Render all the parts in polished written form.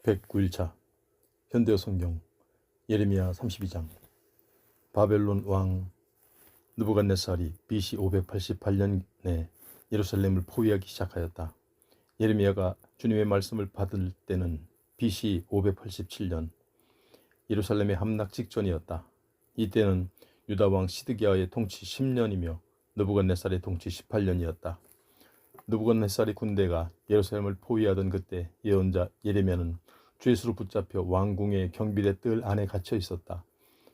109일차 현대어 성경 예레미야 32장. 바벨론 왕 느부갓네살이 BC 588년에 예루살렘을 포위하기 시작하였다. 예레미야가 주님의 말씀을 받을 때는 BC 587년 예루살렘의 함락 직전이었다. 이때는 유다 왕 시드기야의 통치 10년이며 느부갓네살의 통치 18년이었다. 느부갓네살의 군대가 예루살렘을 포위하던 그때 예언자 예레미야는 죄수로 붙잡혀 왕궁의 경비대 뜰 안에 갇혀 있었다.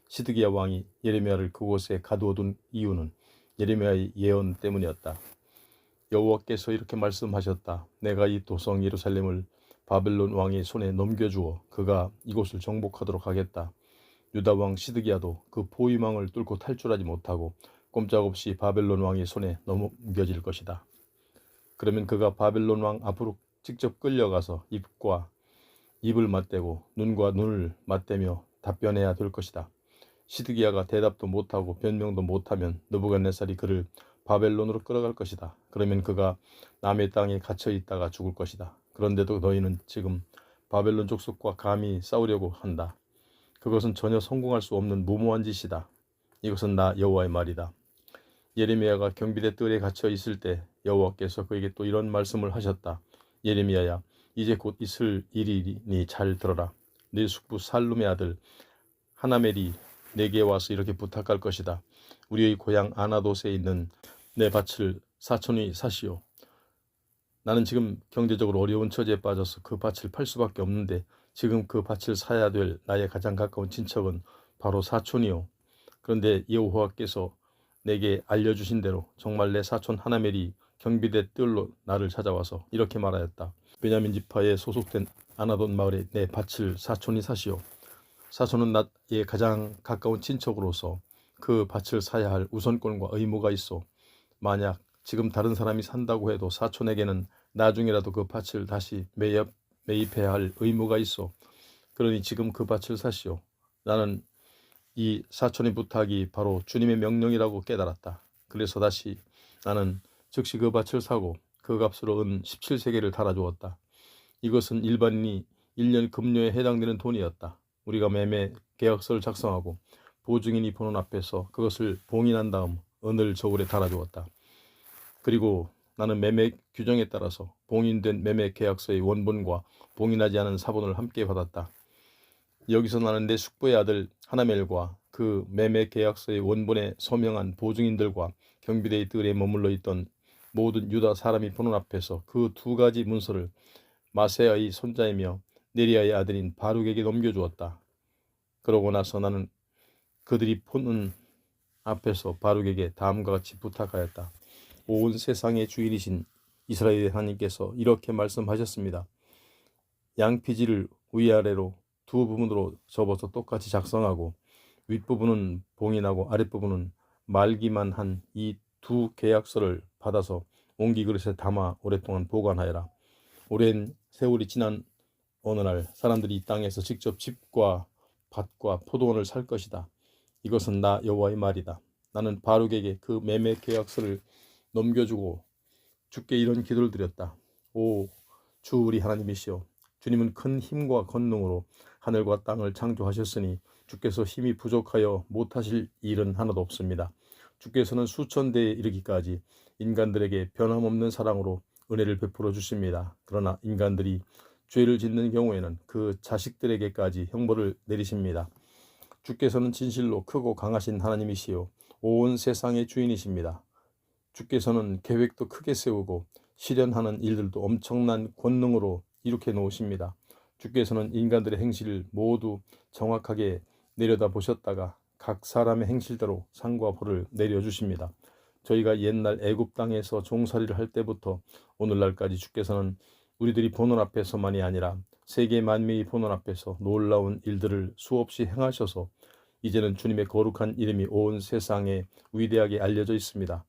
시드기야 왕이 예레미야를 그곳에 가두어둔 이유는 예레미야의 예언 때문이었다. 여호와께서 이렇게 말씀하셨다. 내가 이 도성 예루살렘을 바벨론 왕의 손에 넘겨주어 그가 이곳을 정복하도록 하겠다. 유다 왕 시드기야도 그 포위망을 뚫고 탈출하지 못하고 꼼짝없이 바벨론 왕의 손에 넘겨질 것이다. 그러면 그가 바벨론 왕 앞으로 직접 끌려가서 입을 맞대고 눈과 눈을 맞대며 답변해야 될 것이다. 시드기야가 대답도 못하고 변명도 못하면 느부갓네살이 그를 바벨론으로 끌어갈 것이다. 그러면 그가 남의 땅에 갇혀 있다가 죽을 것이다. 그런데도 너희는 지금 바벨론 족속과 감히 싸우려고 한다. 그것은 전혀 성공할 수 없는 무모한 짓이다. 이것은 나 여호와의 말이다. 예레미야가 경비대 뜰에 갇혀 있을 때 여호와께서 그에게 또 이런 말씀을 하셨다. 예레미야야, 이제 곧 있을 일이니 잘 들어라. 네 숙부 살룸의 아들 하나멜이 내게 와서 이렇게 부탁할 것이다. 우리의 고향 아나돗에 있는 내 밭을 사촌이 사시오. 나는 지금 경제적으로 어려운 처지에 빠져서 그 밭을 팔 수밖에 없는데 지금 그 밭을 사야 될 나의 가장 가까운 친척은 바로 사촌이오. 그런데 여호와께서 내게 알려주신 대로 정말 내 사촌 하나멜이 경비대 뜰로 나를 찾아와서 이렇게 말하였다. 베냐민 지파에 소속된 아나돗 마을에 내 밭을 사촌이 사시오. 사촌은 나의 가장 가까운 친척으로서 그 밭을 사야 할 우선권과 의무가 있어. 만약 지금 다른 사람이 산다고 해도 사촌에게는 나중에라도 그 밭을 다시 매입해야 할 의무가 있어. 그러니 지금 그 밭을 사시오. 나는 이 사촌의 부탁이 바로 주님의 명령이라고 깨달았다. 그래서 다시 나는 즉시 그 밭을 사고 그 값으로 은 17세겔을 달아주었다. 이것은 일반인이 1년 급료에 해당되는 돈이었다. 우리가 매매 계약서를 작성하고 보증인이 보는 앞에서 그것을 봉인한 다음 은을 저울에 달아주었다. 그리고 나는 매매 규정에 따라서 봉인된 매매 계약서의 원본과 봉인하지 않은 사본을 함께 받았다. 여기서 나는 내 숙부의 아들 하나멜과 그 매매 계약서의 원본에 서명한 보증인들과 경비대의 뜰에 머물러 있던 모든 유다 사람이 보는 앞에서 그 두 가지 문서를 마세아의 손자이며 네리야의 아들인 바룩에게 넘겨주었다. 그러고 나서 나는 그들이 보는 앞에서 바룩에게 다음과 같이 부탁하였다. 온 세상의 주인이신 이스라엘의 하나님께서 이렇게 말씀하셨습니다. 양피지를 위아래로 두 부분으로 접어서 똑같이 작성하고 윗부분은 봉인하고 아랫부분은 말기만 한 이 두 계약서를 받아서 옹기 그릇에 담아 오랫동안 보관하여라. 오랜 세월이 지난 어느 날 사람들이 이 땅에서 직접 집과 밭과 포도원을 살 것이다. 이것은 나 여호와의 말이다. 나는 바룩에게 그 매매 계약서를 넘겨주고 주께 이런 기도를 드렸다. 오 주 우리 하나님이시여, 주님은 큰 힘과 권능으로 하늘과 땅을 창조하셨으니 주께서 힘이 부족하여 못하실 일은 하나도 없습니다. 주께서는 수천 대에 이르기까지 인간들에게 변함없는 사랑으로 은혜를 베풀어 주십니다. 그러나 인간들이 죄를 짓는 경우에는 그 자식들에게까지 형벌을 내리십니다. 주께서는 진실로 크고 강하신 하나님이시요 온 세상의 주인이십니다. 주께서는 계획도 크게 세우고 실현하는 일들도 엄청난 권능으로 이룩해 놓으십니다. 주께서는 인간들의 행실을 모두 정확하게 내려다 보셨다가 각 사람의 행실대로 상과 벌을 내려주십니다. 저희가 옛날 애굽 땅에서 종살이를 할 때부터 오늘날까지 주께서는 우리들이 보는 앞에서만이 아니라 세계 만민이 보는 앞에서 놀라운 일들을 수없이 행하셔서 이제는 주님의 거룩한 이름이 온 세상에 위대하게 알려져 있습니다.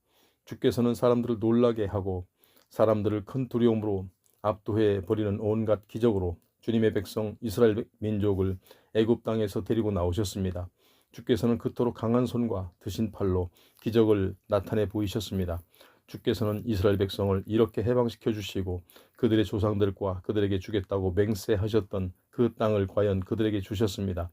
주께서는 사람들을 놀라게 하고 사람들을 큰 두려움으로 압도해 버리는 온갖 기적으로 주님의 백성 이스라엘 민족을 애굽 땅에서 데리고 나오셨습니다. 주께서는 그토록 강한 손과 드신 팔로 기적을 나타내 보이셨습니다. 주께서는 이스라엘 백성을 이렇게 해방시켜 주시고 그들의 조상들과 그들에게 주겠다고 맹세하셨던 그 땅을 과연 그들에게 주셨습니다.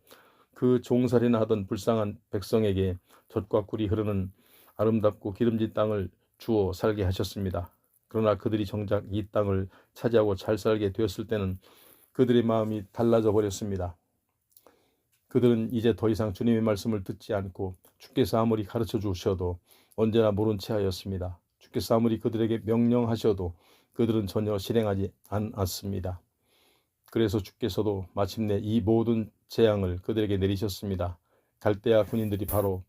그 종살이나 하던 불쌍한 백성에게 젖과 꿀이 흐르는 아름답고 기름진 땅을 주어 살게 하셨습니다. 그러나 그들이 정작 이 땅을 차지하고 잘 살게 되었을 때는 그들의 마음이 달라져 버렸습니다. 그들은 이제 더 이상 주님의 말씀을 듣지 않고 주께서 아무리 가르쳐 주셔도 언제나 모른 채 하였습니다. 주께서 아무리 그들에게 명령하셔도 그들은 전혀 실행하지 않았습니다. 그래서 주께서도 마침내 이 모든 재앙을 그들에게 내리셨습니다. 갈대아 군인들이 바로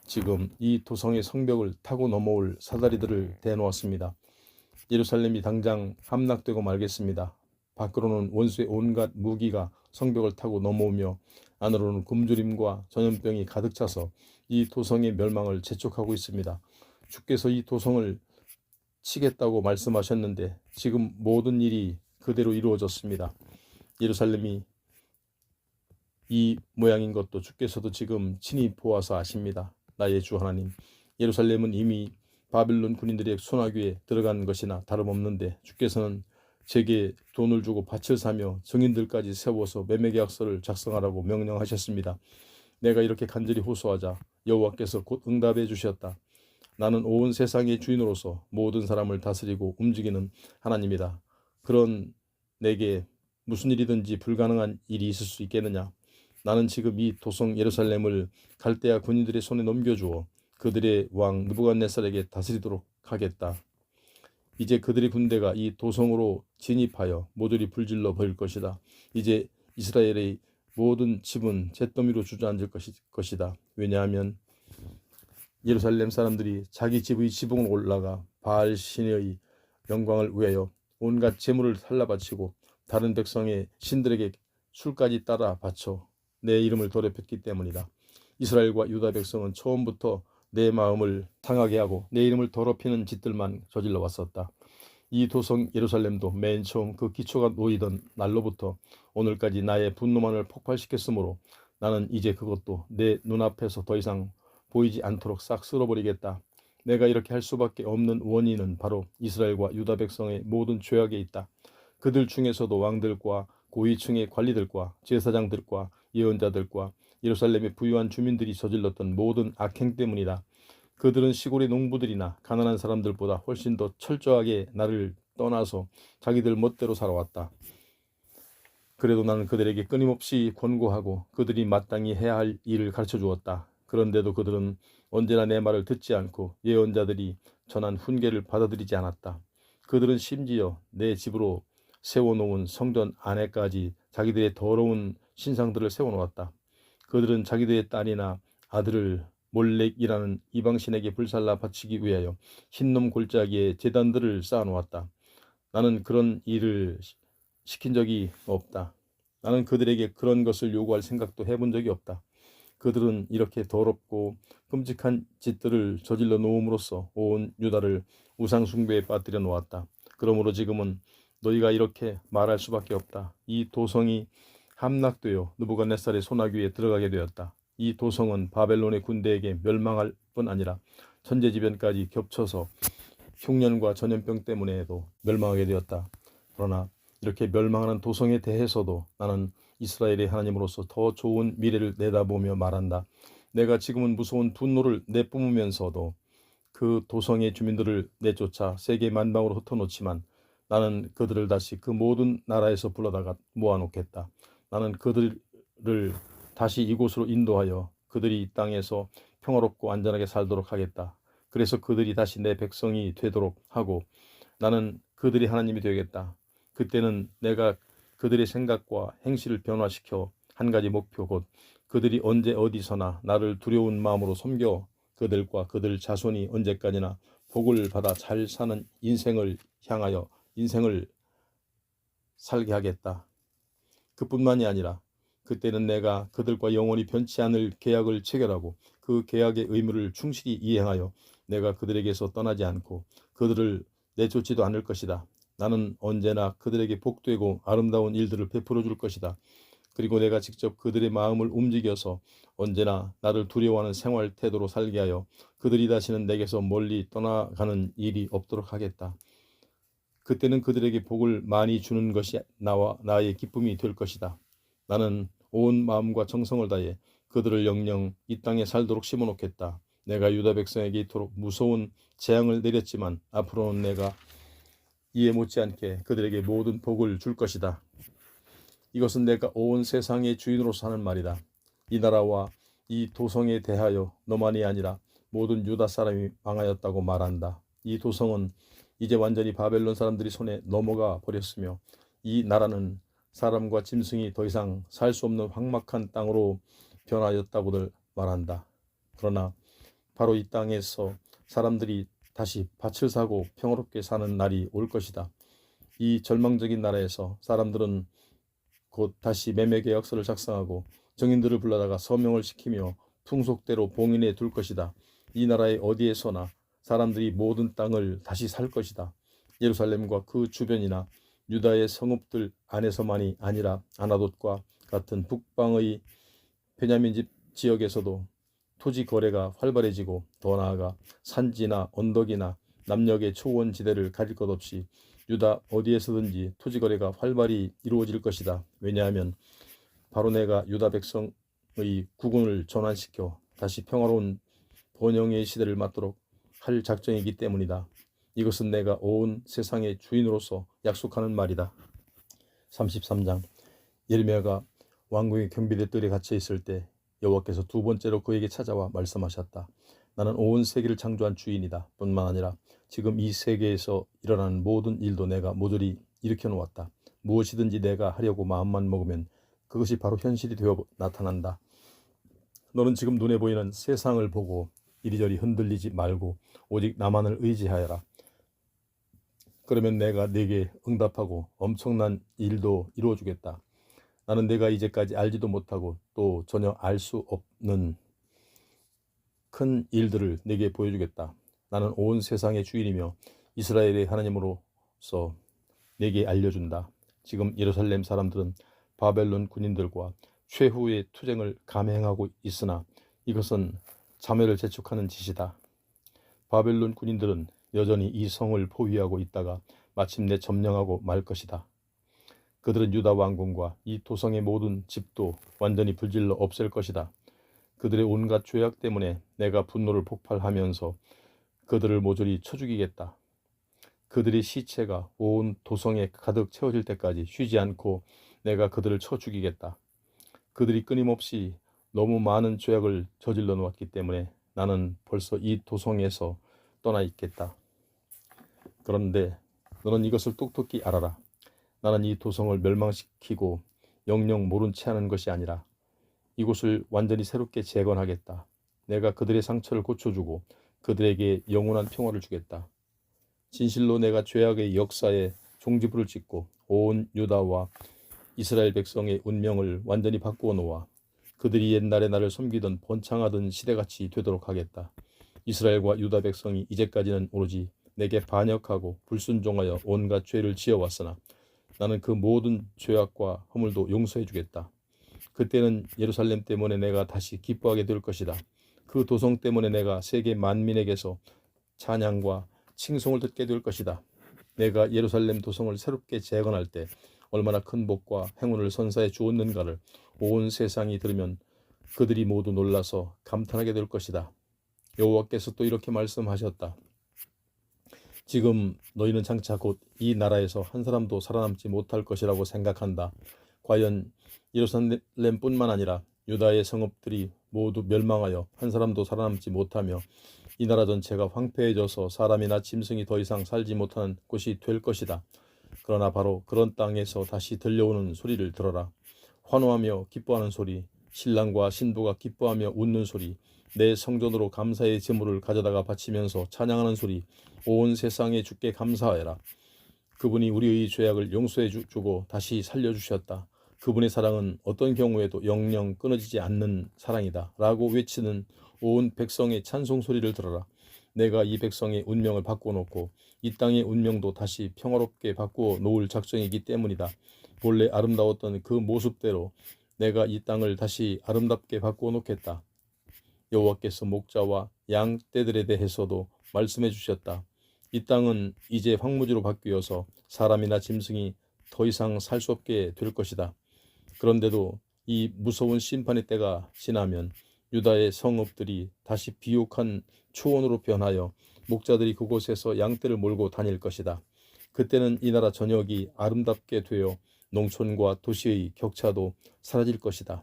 지금 이 도성의 성벽을 타고 넘어올 사다리들을 대놓았습니다. 예루살렘이 당장 함락되고 말겠습니다. 밖으로는 원수의 온갖 무기가 성벽을 타고 넘어오며 안으로는 굶주림과 전염병이 가득 차서 이 도성의 멸망을 재촉하고 있습니다. 주께서 이 도성을 치겠다고 말씀하셨는데 지금 모든 일이 그대로 이루어졌습니다. 예루살렘이 이 모양인 것도 주께서도 지금 친히 보아서 아십니다. 나의 주 하나님, 예루살렘은 이미 바벨론 군인들의 소나귀에 들어간 것이나 다름없는데 주께서는 제게 돈을 주고 밭을 사며 증인들까지 세워서 매매계약서를 작성하라고 명령하셨습니다. 내가 이렇게 간절히 호소하자 여호와께서 곧 응답해 주셨다. 나는 온 세상의 주인으로서 모든 사람을 다스리고 움직이는 하나님이다. 그런 내게 무슨 일이든지 불가능한 일이 있을 수 있겠느냐? 나는 지금 이 도성 예루살렘을 갈대아 군인들의 손에 넘겨주어 그들의 왕 느부갓네살에게 다스리도록 하겠다. 이제 그들의 군대가 이 도성으로 진입하여 모조리 불질러 버릴 것이다. 이제 이스라엘의 모든 집은 잿더미로 주저앉을 것이다. 왜냐하면 예루살렘 사람들이 자기 집의 지붕으로 올라가 바알 신의 영광을 위하여 온갖 재물을 살라바치고 다른 백성의 신들에게 술까지 따라 바쳐 내 이름을 더럽혔기 때문이다. 이스라엘과 유다 백성은 처음부터 내 마음을 상하게 하고 내 이름을 더럽히는 짓들만 저질러 왔었다. 이 도성 예루살렘도 맨 처음 그 기초가 놓이던 날로부터 오늘까지 나의 분노만을 폭발시켰으므로 나는 이제 그것도 내 눈앞에서 더 이상 보이지 않도록 싹 쓸어버리겠다. 내가 이렇게 할 수밖에 없는 원인은 바로 이스라엘과 유다 백성의 모든 죄악에 있다. 그들 중에서도 왕들과 고위층의 관리들과 제사장들과 예언자들과 예루살렘의 부유한 주민들이 저질렀던 모든 악행 때문이다. 그들은 시골의 농부들이나 가난한 사람들보다 훨씬 더 철저하게 나를 떠나서 자기들 멋대로 살아왔다. 그래도 나는 그들에게 끊임없이 권고하고 그들이 마땅히 해야 할 일을 가르쳐 주었다. 그런데도 그들은 언제나 내 말을 듣지 않고 예언자들이 전한 훈계를 받아들이지 않았다. 그들은 심지어 내 집으로 세워놓은 성전 안에까지 자기들의 더러운 신상들을 세워놓았다. 그들은 자기들의 딸이나 아들을 몰렉이라는 이방신에게 불살라 바치기 위하여 흰놈 골짜기에 제단들을 쌓아놓았다. 나는 그런 일을 시킨 적이 없다. 나는 그들에게 그런 것을 요구할 생각도 해본 적이 없다. 그들은 이렇게 더럽고 끔찍한 짓들을 저질러 놓음으로써 온 유다를 우상 숭배에 빠뜨려 놓았다. 그러므로 지금은 너희가 이렇게 말할 수밖에 없다. 이 도성이 함락되어 느부갓네살의 소나귀에 들어가게 되었다. 이 도성은 바벨론의 군대에게 멸망할 뿐 아니라 천재지변까지 겹쳐서 흉년과 전염병 때문에도 멸망하게 되었다. 그러나 이렇게 멸망하는 도성에 대해서도 나는 이스라엘의 하나님으로서 더 좋은 미래를 내다보며 말한다. 내가 지금은 무서운 분노를 내뿜으면서도 그 도성의 주민들을 내쫓아 세계 만방으로 흩어놓지만 나는 그들을 다시 그 모든 나라에서 불러다가 모아놓겠다. 나는 그들을 다시 이곳으로 인도하여 그들이 이 땅에서 평화롭고 안전하게 살도록 하겠다. 그래서 그들이 다시 내 백성이 되도록 하고 나는 그들이 하나님이 되겠다. 그때는 내가 그들의 생각과 행실을 변화시켜 한 가지 목표 곧 그들이 언제 어디서나 나를 두려운 마음으로 섬겨 그들과 그들 자손이 언제까지나 복을 받아 잘 사는 인생을 향하여 인생을 살게 하겠다. 그뿐만이 아니라 그때는 내가 그들과 영원히 변치 않을 계약을 체결하고 그 계약의 의무를 충실히 이행하여 내가 그들에게서 떠나지 않고 그들을 내쫓지도 않을 것이다. 나는 언제나 그들에게 복되고 아름다운 일들을 베풀어 줄 것이다. 그리고 내가 직접 그들의 마음을 움직여서 언제나 나를 두려워하는 생활 태도로 살게 하여 그들이 다시는 내게서 멀리 떠나가는 일이 없도록 하겠다. 그때는 그들에게 복을 많이 주는 것이 나와 나의 기쁨이 될 것이다. 나는 온 마음과 정성을 다해 그들을 영영 이 땅에 살도록 심어놓겠다. 내가 유다 백성에게 이토록 무서운 재앙을 내렸지만 앞으로는 내가 이에 못지않게 그들에게 모든 복을 줄 것이다. 이것은 내가 온 세상의 주인으로서 하는 말이다. 이 나라와 이 도성에 대하여 너만이 아니라 모든 유다 사람이 망하였다고 말한다. 이 도성은 이제 완전히 바벨론 사람들이 손에 넘어가 버렸으며 이 나라는 사람과 짐승이 더 이상 살 수 없는 황막한 땅으로 변하였다고들 말한다. 그러나 바로 이 땅에서 사람들이 다시 밭을 사고 평화롭게 사는 날이 올 것이다. 이 절망적인 나라에서 사람들은 곧 다시 매매 계약서를 작성하고 정인들을 불러다가 서명을 시키며 풍속대로 봉인해 둘 것이다. 이 나라의 어디에서나 사람들이 모든 땅을 다시 살 것이다. 예루살렘과 그 주변이나 유다의 성읍들 안에서만이 아니라 아나돗과 같은 북방의 베냐민 집 지역에서도 토지 거래가 활발해지고 더 나아가 산지나 언덕이나 남녘의 초원지대를 가릴 것 없이 유다 어디에서든지 토지 거래가 활발히 이루어질 것이다. 왜냐하면 바로 내가 유다 백성의 국운을 전환시켜 다시 평화로운 번영의 시대를 맞도록 할 작정이기 때문이다. 이것은 내가 온 세상의 주인으로서 약속하는 말이다. 33장. 예레미야가 왕궁의 경비대 뜰에 갇혀 있을 때 여호와께서 두 번째로 그에게 찾아와 말씀하셨다. 나는 온 세계를 창조한 주인이다. 뿐만 아니라 지금 이 세계에서 일어나는 모든 일도 내가 모조리 일으켜 놓았다. 무엇이든지 내가 하려고 마음만 먹으면 그것이 바로 현실이 되어 나타난다. 너는 지금 눈에 보이는 세상을 보고 이리저리 흔들리지 말고 오직 나만을 의지하여라. 그러면 내가 네게 응답하고 엄청난 일도 이루어주겠다. 나는 내가 이제까지 알지도 못하고 또 전혀 알 수 없는 큰 일들을 네게 보여주겠다. 나는 온 세상의 주인이며 이스라엘의 하나님으로서 네게 알려준다. 지금 예루살렘 사람들은 바벨론 군인들과 최후의 투쟁을 감행하고 있으나 이것은 자멸을 재촉하는 짓이다. 바벨론 군인들은 여전히 이 성을 포위하고 있다가 마침내 점령하고 말 것이다. 그들은 유다 왕궁과 이 도성의 모든 집도 완전히 불질러 없앨 것이다. 그들의 온갖 죄악 때문에 내가 분노를 폭발하면서 그들을 모조리 쳐 죽이겠다. 그들의 시체가 온 도성에 가득 채워질 때까지 쉬지 않고 내가 그들을 쳐 죽이겠다. 그들이 끊임없이 너무 많은 죄악을 저질러 놓았기 때문에 나는 벌써 이 도성에서 떠나 있겠다. 그런데 너는 이것을 똑똑히 알아라. 나는 이 도성을 멸망시키고 영영 모른 채 하는 것이 아니라 이곳을 완전히 새롭게 재건하겠다. 내가 그들의 상처를 고쳐주고 그들에게 영원한 평화를 주겠다. 진실로 내가 죄악의 역사에 종지부를 찍고 온 유다와 이스라엘 백성의 운명을 완전히 바꾸어 놓아 그들이 옛날에 나를 섬기던 번창하던 시대같이 되도록 하겠다. 이스라엘과 유다 백성이 이제까지는 오로지 내게 반역하고 불순종하여 온갖 죄를 지어왔으나 나는 그 모든 죄악과 허물도 용서해 주겠다. 그때는 예루살렘 때문에 내가 다시 기뻐하게 될 것이다. 그 도성 때문에 내가 세계 만민에게서 찬양과 칭송을 듣게 될 것이다. 내가 예루살렘 도성을 새롭게 재건할 때 얼마나 큰 복과 행운을 선사해 주었는가를 온 세상이 들으면 그들이 모두 놀라서 감탄하게 될 것이다. 여호와께서 또 이렇게 말씀하셨다. 지금 너희는 장차 곧 이 나라에서 한 사람도 살아남지 못할 것이라고 생각한다. 과연 예루살렘뿐만 아니라 유다의 성읍들이 모두 멸망하여 한 사람도 살아남지 못하며 이 나라 전체가 황폐해져서 사람이나 짐승이 더 이상 살지 못하는 곳이 될 것이다. 그러나 바로 그런 땅에서 다시 들려오는 소리를 들어라. 환호하며 기뻐하는 소리, 신랑과 신부가 기뻐하며 웃는 소리, 내 성전으로 감사의 제물을 가져다가 바치면서 찬양하는 소리, 온 세상에 주께 감사하여라. 그분이 우리의 죄악을 용서해 주고 다시 살려주셨다. 그분의 사랑은 어떤 경우에도 영영 끊어지지 않는 사랑이다. 라고 외치는 온 백성의 찬송 소리를 들어라. 내가 이 백성의 운명을 바꿔놓고 이 땅의 운명도 다시 평화롭게 바꾸어 놓을 작정이기 때문이다. 본래 아름다웠던 그 모습대로 내가 이 땅을 다시 아름답게 바꾸어 놓겠다. 여호와께서 목자와 양 떼들에 대해서도 말씀해 주셨다. 이 땅은 이제 황무지로 바뀌어서 사람이나 짐승이 더 이상 살 수 없게 될 것이다. 그런데도 이 무서운 심판의 때가 지나면 유다의 성읍들이 다시 비옥한 초원으로 변하여 목자들이 그곳에서 양떼를 몰고 다닐 것이다. 그때는 이 나라 전역이 아름답게 되어 농촌과 도시의 격차도 사라질 것이다.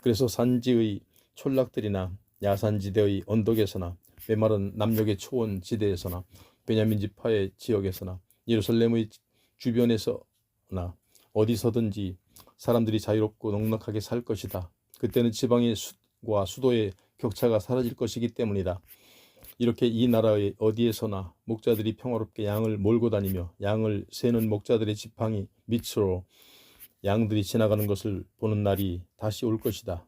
그래서 산지의 촌락들이나 야산지대의 언덕에서나 메마른 남녘의 초원 지대에서나 베냐민 지파의 지역에서나 예루살렘의 주변에서나 어디서든지 사람들이 자유롭고 넉넉하게 살 것이다. 그때는 지방의 과 수도의 격차가 사라질 것이기 때문이다. 이렇게 이 나라의 어디에서나 목자들이 평화롭게 양을 몰고 다니며 양을 세는 목자들의 지팡이 밑으로 양들이 지나가는 것을 보는 날이 다시 올 것이다.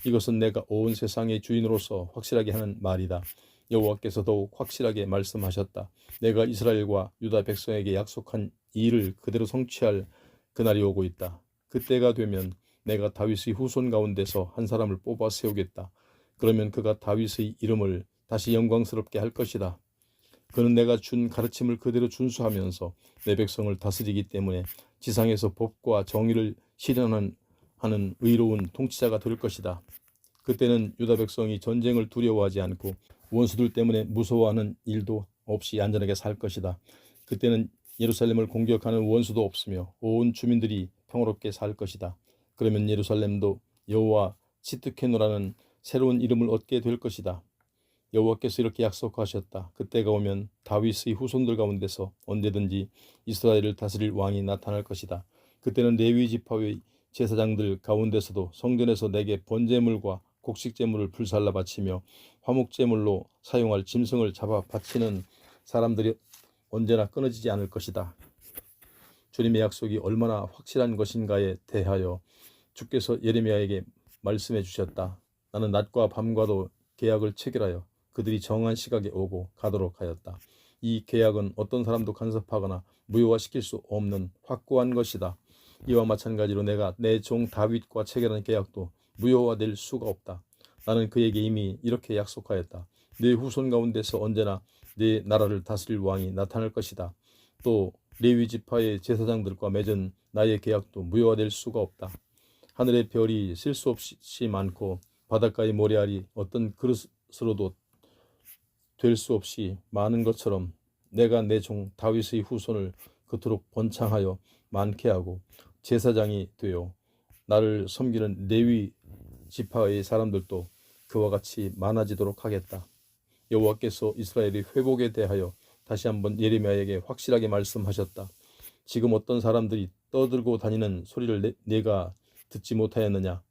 이것은 내가 온 세상의 주인으로서 확실하게 하는 말이다. 여호와께서 더욱 확실하게 말씀하셨다. 내가 이스라엘과 유다 백성에게 약속한 이 일을 그대로 성취할 그날이 오고 있다. 그때가 되면 내가 다윗의 후손 가운데서 한 사람을 뽑아 세우겠다. 그러면 그가 다윗의 이름을 다시 영광스럽게 할 것이다. 그는 내가 준 가르침을 그대로 준수하면서 내 백성을 다스리기 때문에 지상에서 법과 정의를 실현하는 의로운 통치자가 될 것이다. 그때는 유다 백성이 전쟁을 두려워하지 않고 원수들 때문에 무서워하는 일도 없이 안전하게 살 것이다. 그때는 예루살렘을 공격하는 원수도 없으며 온 주민들이 평화롭게 살 것이다. 그러면 예루살렘도 여호와 치트케노라는 새로운 이름을 얻게 될 것이다. 여호와께서 이렇게 약속하셨다. 그때가 오면 다윗의 후손들 가운데서 언제든지 이스라엘을 다스릴 왕이 나타날 것이다. 그때는 레위 지파의 제사장들 가운데서도 성전에서 내게 번제물과 곡식제물을 불살라 바치며 화목제물로 사용할 짐승을 잡아 바치는 사람들이 언제나 끊어지지 않을 것이다. 주님의 약속이 얼마나 확실한 것인가에 대하여 주께서 예레미야에게 말씀해 주셨다. 나는 낮과 밤과도 계약을 체결하여 그들이 정한 시각에 오고 가도록 하였다. 이 계약은 어떤 사람도 간섭하거나 무효화시킬 수 없는 확고한 것이다. 이와 마찬가지로 내가 내 종 다윗과 체결한 계약도 무효화될 수가 없다. 나는 그에게 이미 이렇게 약속하였다. 네 후손 가운데서 언제나 네 나라를 다스릴 왕이 나타날 것이다. 또 레위 지파의 제사장들과 맺은 나의 계약도 무효화될 수가 없다. 하늘의 별이 셀 수 없이 많고 바닷가의 모래알이 어떤 그릇으로도 될 수 없이 많은 것처럼 내가 내 종 다윗의 후손을 그토록 번창하여 많게 하고 제사장이 되어 나를 섬기는 레위 지파의 사람들도 그와 같이 많아지도록 하겠다. 여호와께서 이스라엘의 회복에 대하여 다시 한번 예레미야에게 확실하게 말씀하셨다. 지금 어떤 사람들이 떠들고 다니는 소리를 내가 듣지 못하였느냐?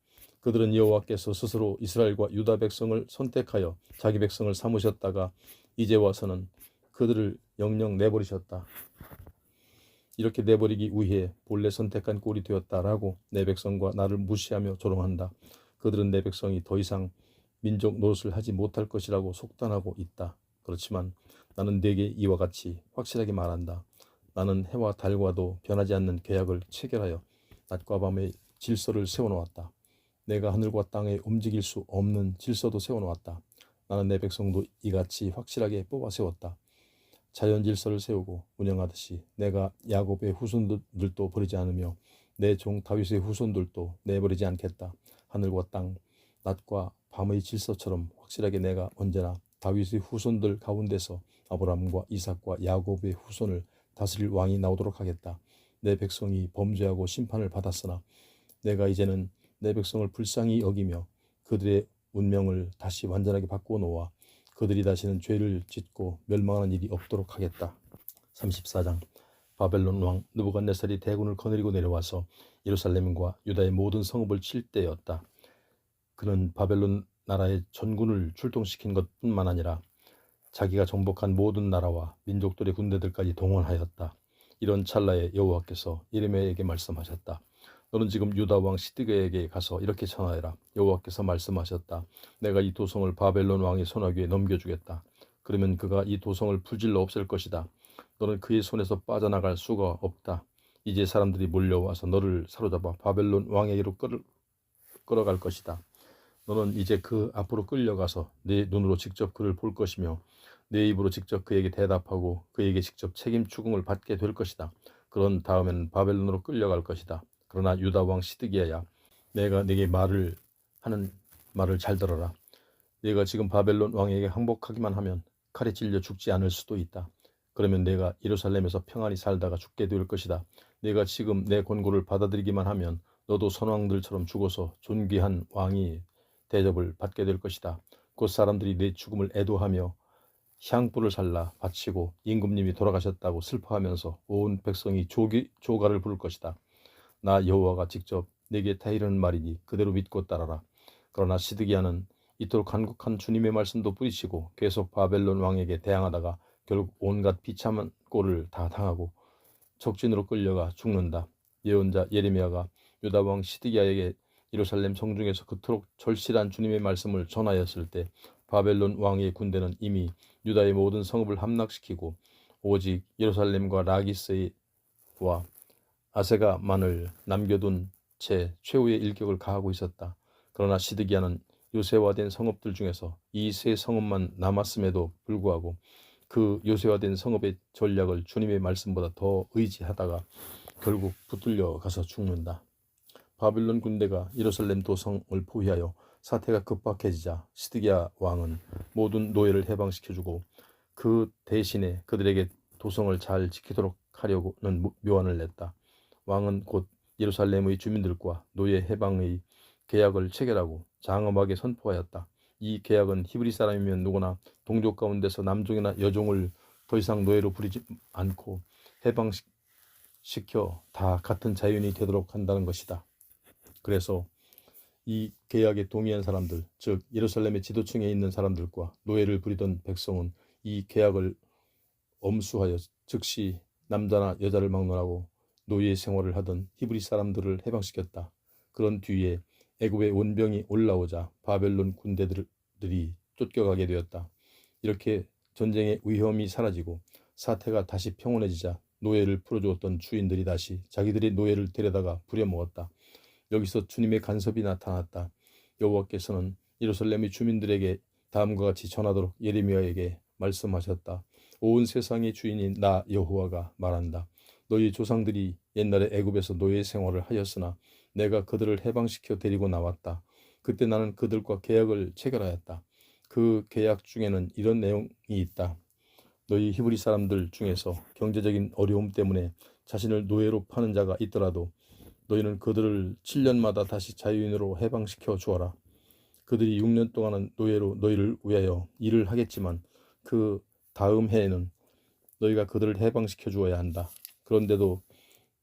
그들은 여호와께서 스스로 이스라엘과 유다 백성을 선택하여 자기 백성을 삼으셨다가 이제 와서는 그들을 영영 내버리셨다. 이렇게 내버리기 위해 본래 선택한 꼴이 되었다라고 내 백성과 나를 무시하며 조롱한다. 그들은 내 백성이 더 이상 민족 노릇을 하지 못할 것이라고 속단하고 있다. 그렇지만 나는 네게 이와 같이 확실하게 말한다. 나는 해와 달과도 변하지 않는 계약을 체결하여 낮과 밤의 질서를 세워놓았다. 내가 하늘과 땅에 움직일 수 없는 질서도 세워놓았다. 나는 내 백성도 이같이 확실하게 뽑아 세웠다. 자연 질서를 세우고 운영하듯이 내가 야곱의 후손들도 버리지 않으며 내 종 다윗의 후손들도 내버리지 않겠다. 하늘과 땅, 낮과 밤의 질서처럼 확실하게 내가 언제나 다윗의 후손들 가운데서 아브라함과 이삭과 야곱의 후손을 다스릴 왕이 나오도록 하겠다. 내 백성이 범죄하고 심판을 받았으나 내가 이제는 내 백성을 불쌍히 여기며 그들의 운명을 다시 완전하게 바꾸어 놓아 그들이 다시는 죄를 짓고 멸망하는 일이 없도록 하겠다. 34장 바벨론 왕 느부갓네살이 대군을 거느리고 내려와서 예루살렘과 유다의 모든 성읍을 칠 때였다. 그는 바벨론 나라의 전군을 출동시킨 것뿐만 아니라 자기가 정복한 모든 나라와 민족들의 군대들까지 동원하였다. 이런 찰나에 여호와께서 예레미야에게 말씀하셨다. 너는 지금 유다 왕 시드기야에게 가서 이렇게 전하여라. 여호와께서 말씀하셨다. 내가 이 도성을 바벨론 왕의 손아귀에 넘겨주겠다. 그러면 그가 이 도성을 불질러 없앨 것이다. 너는 그의 손에서 빠져나갈 수가 없다. 이제 사람들이 몰려와서 너를 사로잡아 바벨론 왕에게로 끌어갈 것이다. 너는 이제 그 앞으로 끌려가서 네 눈으로 직접 그를 볼 것이며 네 입으로 직접 그에게 대답하고 그에게 직접 책임 추궁을 받게 될 것이다. 그런 다음에는 바벨론으로 끌려갈 것이다. 그러나 유다 왕 시드기야야, 내가 네게 하는 말을 잘 들어라. 네가 지금 바벨론 왕에게 항복하기만 하면 칼에 찔려 죽지 않을 수도 있다. 그러면 내가 예루살렘에서 평안히 살다가 죽게 될 것이다. 내가 지금 내 권고를 받아들이기만 하면 너도 선왕들처럼 죽어서 존귀한 왕이 대접을 받게 될 것이다. 곧 사람들이 내 죽음을 애도하며 향불을 살라 바치고 임금님이 돌아가셨다고 슬퍼하면서 온 백성이 조가를 부를 것이다. 나 여호와가 직접 내게 다 이르는 말이니 그대로 믿고 따라라. 그러나 시드기야는 이토록 간곡한 주님의 말씀도 뿌리치고 계속 바벨론 왕에게 대항하다가 결국 온갖 비참한 꼴을 다 당하고 적진으로 끌려가 죽는다. 예언자 예레미야가 유다 왕 시드기야에게 예루살렘 성중에서 그토록 절실한 주님의 말씀을 전하였을 때 바벨론 왕의 군대는 이미 유다의 모든 성읍을 함락시키고 오직 예루살렘과 라기스와 아세가만을 남겨둔 채 최후의 일격을 가하고 있었다. 그러나 시드기야는 요새화된 성읍들 중에서 이 세 성읍만 남았음에도 불구하고 그 요새화된 성읍의 전략을 주님의 말씀보다 더 의지하다가 결국 붙들려 가서 죽는다. 바빌론 군대가 예루살렘 도성을 포위하여 사태가 급박해지자 시드기야 왕은 모든 노예를 해방시켜주고 그 대신에 그들에게 도성을 잘 지키도록 하려고는 묘안을 냈다. 왕은 곧 예루살렘의 주민들과 노예 해방의 계약을 체결하고 장엄하게 선포하였다. 이 계약은 히브리 사람이면 누구나 동족 가운데서 남종이나 여종을 더 이상 노예로 부리지 않고 해방시켜 다 같은 자연이 되도록 한다는 것이다. 그래서 이 계약에 동의한 사람들, 즉 예루살렘의 지도층에 있는 사람들과 노예를 부리던 백성은 이 계약을 엄수하여 즉시 남자나 여자를 막론하고 노예 생활을 하던 히브리 사람들을 해방시켰다. 그런 뒤에 애굽의 원병이 올라오자 바벨론 군대들이 쫓겨가게 되었다. 이렇게 전쟁의 위험이 사라지고 사태가 다시 평온해지자 노예를 풀어주었던 주인들이 다시 자기들의 노예를 데려다가 부려먹었다. 여기서 주님의 간섭이 나타났다. 여호와께서는 예루살렘의 주민들에게 다음과 같이 전하도록 예레미야에게 말씀하셨다. 온 세상의 주인인 나 여호와가 말한다. 너희 조상들이 옛날에 애굽에서 노예 생활을 하였으나 내가 그들을 해방시켜 데리고 나왔다. 그때 나는 그들과 계약을 체결하였다. 그 계약 중에는 이런 내용이 있다. 너희 히브리 사람들 중에서 경제적인 어려움 때문에 자신을 노예로 파는 자가 있더라도 너희는 그들을 7년마다 다시 자유인으로 해방시켜 주어라. 그들이 6년 동안은 노예로 너희를 위하여 일을 하겠지만 그 다음 해에는 너희가 그들을 해방시켜 주어야 한다. 그런데도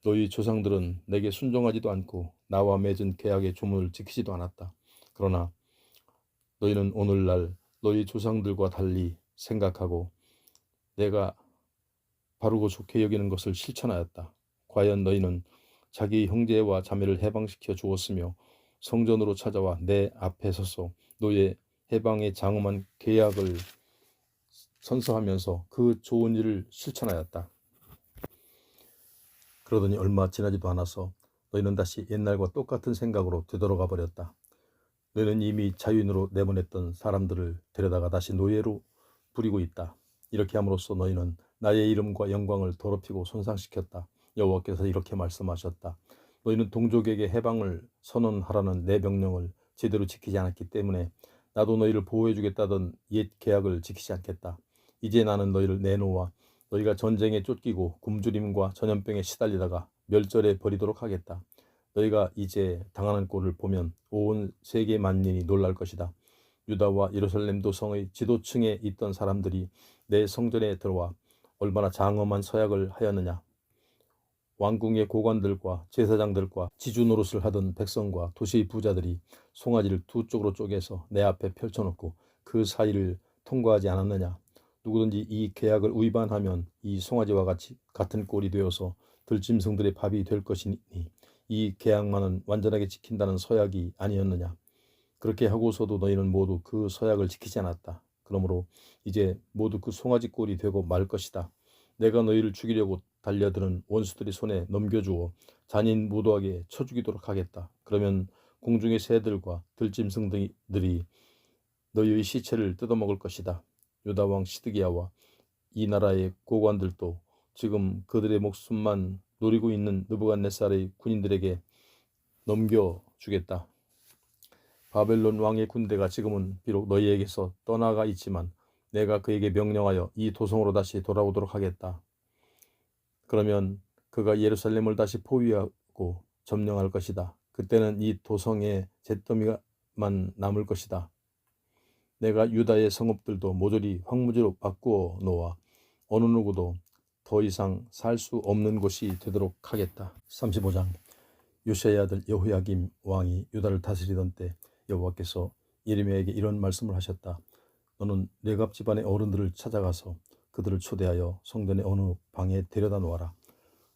너희 조상들은 내게 순종하지도 않고 나와 맺은 계약의 조문을 지키지도 않았다. 그러나 너희는 오늘날 너희 조상들과 달리 생각하고 내가 바르고 좋게 여기는 것을 실천하였다. 과연 너희는 자기 형제와 자매를 해방시켜 주었으며 성전으로 찾아와 내 앞에 서서 노예 해방의 장엄한 계약을 선서하면서 그 좋은 일을 실천하였다. 그러더니 얼마 지나지도 않아서 너희는 다시 옛날과 똑같은 생각으로 되돌아가 버렸다. 너희는 이미 자유인으로 내보냈던 사람들을 데려다가 다시 노예로 부리고 있다. 이렇게 함으로써 너희는 나의 이름과 영광을 더럽히고 손상시켰다. 여호와께서 이렇게 말씀하셨다. 너희는 동족에게 해방을 선언하라는 내 명령을 제대로 지키지 않았기 때문에 나도 너희를 보호해주겠다던 옛 계약을 지키지 않겠다. 이제 나는 너희를 내놓아 너희가 전쟁에 쫓기고 굶주림과 전염병에 시달리다가 멸절해 버리도록 하겠다. 너희가 이제 당하는 꼴을 보면 온 세계 만민이 놀랄 것이다. 유다와 예루살렘 도성의 지도층에 있던 사람들이 내 성전에 들어와 얼마나 장엄한 서약을 하였느냐. 왕궁의 고관들과 제사장들과 지주 노릇을 하던 백성과 도시의 부자들이 송아지를 두 쪽으로 쪼개서 내 앞에 펼쳐놓고 그 사이를 통과하지 않았느냐. 누구든지 이 계약을 위반하면 이 송아지와 같은 꼴이 되어서 들짐승들의 밥이 될 것이니 이 계약만은 완전하게 지킨다는 서약이 아니었느냐. 그렇게 하고서도 너희는 모두 그 서약을 지키지 않았다. 그러므로 이제 모두 그 송아지 꼴이 되고 말 것이다. 내가 너희를 죽이려고 달려드는 원수들의 손에 넘겨주어 잔인무도하게 쳐 죽이도록 하겠다. 그러면 공중의 새들과 들짐승들이 너희의 시체를 뜯어먹을 것이다. 유다 왕 시드기야와 이 나라의 고관들도 지금 그들의 목숨만 노리고 있는 느부갓네살의 군인들에게 넘겨주겠다. 바벨론 왕의 군대가 지금은 비록 너희에게서 떠나가 있지만 내가 그에게 명령하여 이 도성으로 다시 돌아오도록 하겠다. 그러면 그가 예루살렘을 다시 포위하고 점령할 것이다. 그때는 이 도성에 잿더미만 남을 것이다. 내가 유다의 성읍들도 모조리 황무지로 바꾸어 놓아 어느 누구도 더 이상 살 수 없는 곳이 되도록 하겠다. 35장. 요시야의 아들 여호야김 왕이 유다를 다스리던 때 여호와께서 예레미야에게 이런 말씀을 하셨다. 너는 레갑 집안의 어른들을 찾아가서 그들을 초대하여 성전의 어느 방에 데려다 놓아라.